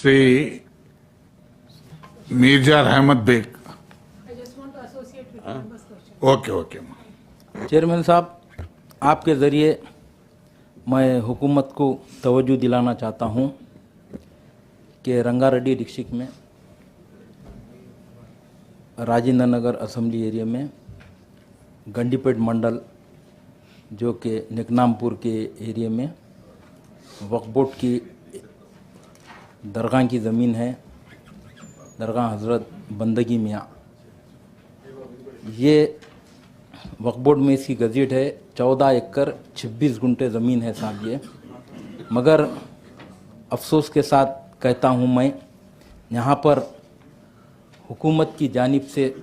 श्री मीर्जा रहमत bag. Okay okay. Chairman साहब, आपके ज़रिए मैं हुकूमत को तवज्जो दिलाना चाहता हूँ कि रंगारेड्डी डिस्ट्रिक्ट में राजेंद्र नगर असेंबली एरिया में गंडीपेट मंडल जो कि निकनामपुर के एरिया में वक्फ बोर्ड की दरगाह की ज़मीन है, दरगाह हज़रत बंदगी मियाँ. ये वक्फ बोर्ड में इसकी गज़ेट है 14 एकड़ 26 गुंठे ज़मीन है साहब ये. मगर अफसोस के साथ कहता हूँ मैं, यहाँ पर हुकूमत की जानिब से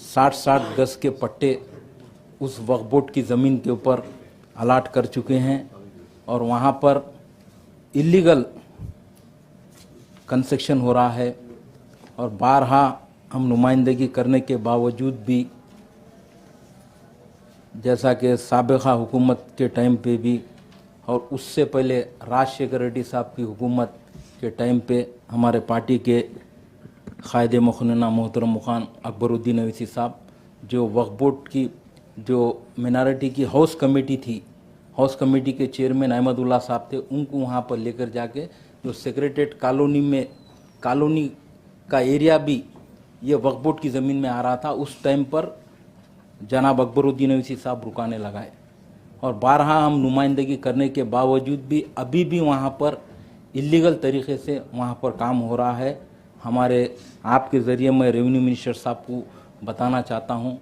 60-60 गज़ के पट्टे उस वक्फ बोर्ड की ज़मीन के ऊपर अलाट कर चुके हैं और वहाँ पर इलीगल कंस्ट्रक्शन हो रहा है. और बारहा हम नुमाइंदगी करने के बावजूद भी, जैसा कि साबिक़ा हुकूमत के टाइम पे भी और उससे पहले राजशेखर रेड्डी साहब की हुकूमत के टाइम पे हमारे पार्टी के कायद मुखन्ना मोहतरम मुखान अकबरुद्दीन अवैसी साहब, जो वक्फ बोर्ड की जो मिनारिटी की हाउस कमेटी थी, हाउस कमेटी के चेयरमैन अहमदुल्ला साहब थे, उनको वहाँ पर लेकर जाके जो सेक्रेटरीट कॉलोनी में, कॉलोनी का एरिया भी ये वक्फ बोर्ड की ज़मीन में आ रहा था, उस टाइम पर जनाब अकबरुद्दीन अवैसी साहब रुकाने लगाए. और बारहा हम नुमाइंदगी करने के बावजूद भी अभी भी वहाँ पर इलीगल तरीक़े से वहाँ पर काम हो रहा है. हमारे आपके ज़रिए मैं रेवेन्यू मिनिस्टर साहब को बताना चाहता हूँ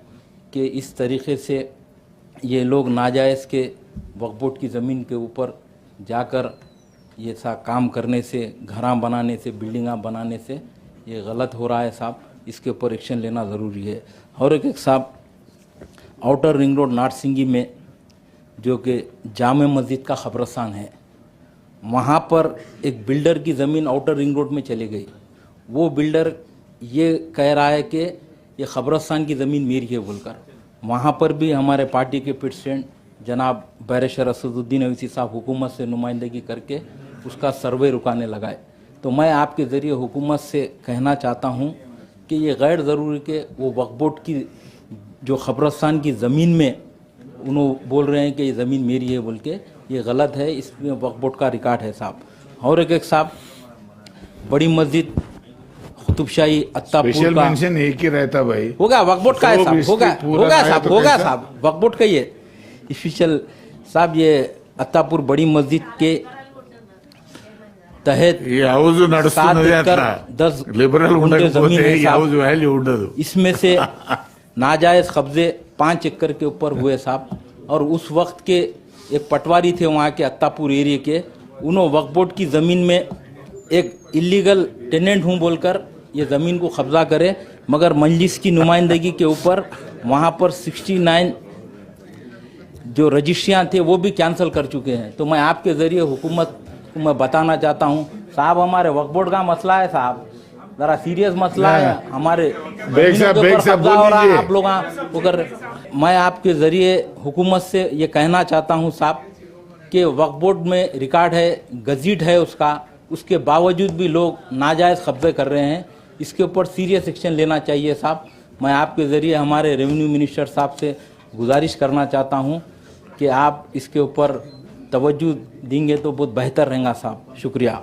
कि इस तरीक़े से ये लोग नाजायज़ के वक्फ बोर्ड की ज़मीन के ऊपर जाकर ये सा काम करने से, घरां बनाने से, बिल्डिंगां बनाने से ये गलत हो रहा है साहब. इसके ऊपर एक्शन लेना ज़रूरी है. और एक साहब, आउटर रिंग रोड नारसिंगी में जो कि जामे मस्जिद का ख़बरस्तान है, वहाँ पर एक बिल्डर की ज़मीन आउटर रिंग रोड में चली गई. वो बिल्डर ये कह रहा है कि ये ख़बरस्तान की ज़मीन मेरी है बोलकर. वहाँ पर भी हमारे पार्टी के प्रेसिडेंट जनाब बैरिस्टर असदुद्दीन अवैसी साहब हुकूमत से नुमाइंदगी करके उसका सर्वे रुकाने लगाए. तो मैं आपके ज़रिए हुकूमत से कहना चाहता हूँ कि ये गैर ज़रूरी के वो वक्फ बोर्ड की जो ख़बरस्तान की ज़मीन में उन्होंने बोल रहे हैं कि ये ज़मीन मेरी है बोल के, ये गलत है. इसमें वक्फ बोर्ड का रिकॉर्ड है साहब. और एक साहब, बड़ी मस्जिद कुतुबशाही अत्तापुर का मेंशन एक ही रहता भाई, होगा वक्फ बोर्ड का है साहब, होगा साहब वक्फ बोर्ड का ही है स्पेशल साहब. ये अत्तापुर बड़ी मस्जिद के तहत 10 गुंठे ज़मीन है साहब. इसमें से नाजायज़ कब्जे 5 एकड़ के ऊपर हुए साहब. और उस वक्त के एक पटवारी थे वहाँ के अत्तापुर एरिया के, उन्होंने वक्फ बोर्ड की ज़मीन में एक इलीगल टेनेंट हूँ बोलकर ये ज़मीन को कब्ज़ा करे. मगर मजलिस की नुमाइंदगी के ऊपर वहाँ पर 69 जो रजिस्ट्रियाँ थे वो भी कैंसिल कर चुके हैं. तो मैं आपके ज़रिए हुकूमत को मैं बताना चाहता हूँ साहब, हमारे वक्फ बोर्ड का मसला है साहब, ज़रा सीरियस मसला है. हमारे आप लोग अगर, मैं आपके ज़रिए हुकूमत से ये कहना चाहता हूँ साहब कि वक्फ बोर्ड में रिकॉर्ड है, गज़ेट है उसका, उसके बावजूद भी लोग नाजायज़ कब्जे कर रहे हैं. इसके ऊपर सीरियस एक्शन लेना चाहिए साहब. मैं आपके ज़रिए हमारे रेवेन्यू मिनिस्टर साहब से गुजारिश करना चाहता हूँ कि आप इसके ऊपर तवज्जो देंगे तो बहुत बेहतर रहेगा साहब. शुक्रिया.